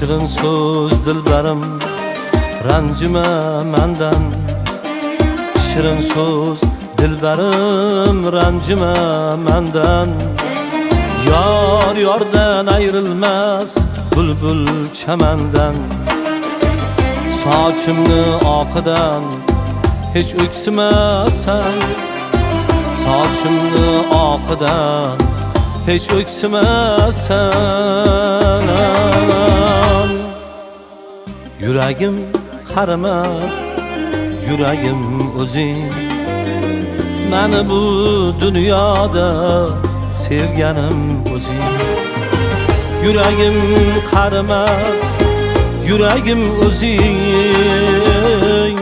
Shirin so'z dilbarim, ranjima mendan. Shirin so'z dilbarim, ranjima mendan. Yar yordan ayrılmaz bulbul chamandan. Sochimni oqidan hech o'ksimasan. Sochimni oqidan hech o'ksimasan. Yuragim qarimas, yuragim o'zing. Meni bu dunyoda sevganim o'zing. Yuragim qarimas, yuragim o'zing.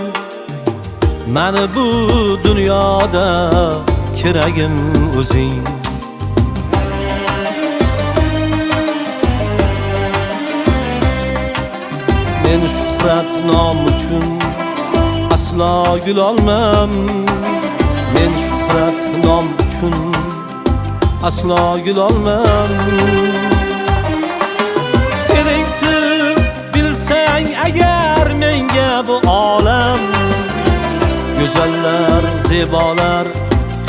Meni bu dunyoda keragim o'zing. Men shuhrat nom uchun aslo gul olmam. Men shuhrat nom uchun aslo gul olmam. Seningsiz bilsang agar menga bu olam, go'zallar, zebolar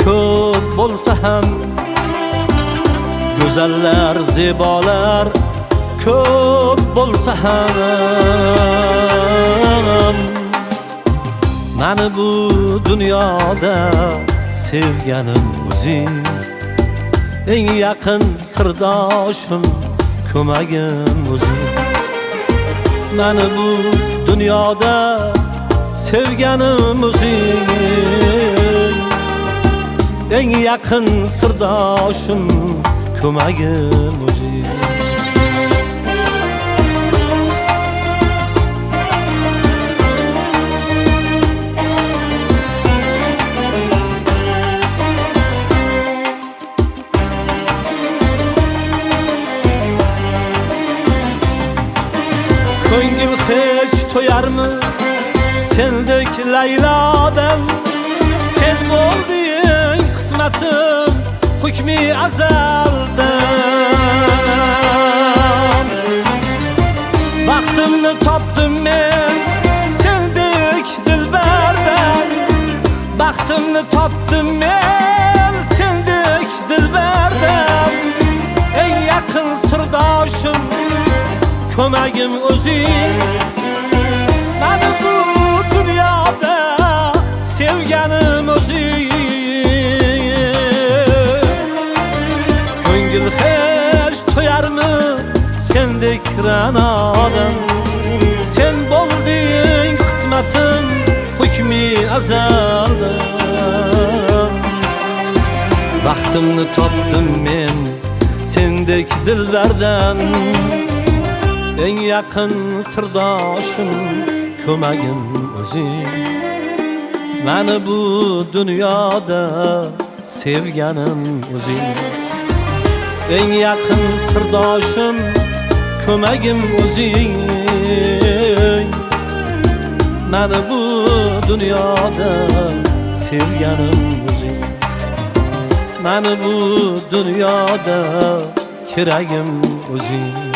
ko'p bo'lsa ham, go'zallar, zebolar ko'p bo'lsa ham, meni bu dunyoda sevganim o'zing. Eng yaqin sirdoshim, ko'magim o'zing. Meni bu dunyoda sevganim o'zing. Eng yaqin sirdoshim, ko'magim o'zing. Ko'ngil hech to'yarmi sendek Laylodan? Sen bo'lding qismatim hukmi azaldan. Baxtimni topdim men sendek dilbardan. Baxtimni topdim men sendek dilbardan. Eng yaqin sirdoshim, ko'magim o'zing. Meni bu dunyoda sevganim o'zing. Ko'ngil hech to'yarmi sendek Ra'nodan? Sen bo'lding qismatim hukmi azaldan. Baxtimni topdim men sendek dilbardan. Eng yaqin sirdoshim, ko'magim o'zing. Meni bu dunyoda sevganim o'zing. Eng yaqin sirdoshim, ko'magim o'zing. Meni bu dunyoda sevganim o'zing. Meni bu dunyoda keragim o'zing.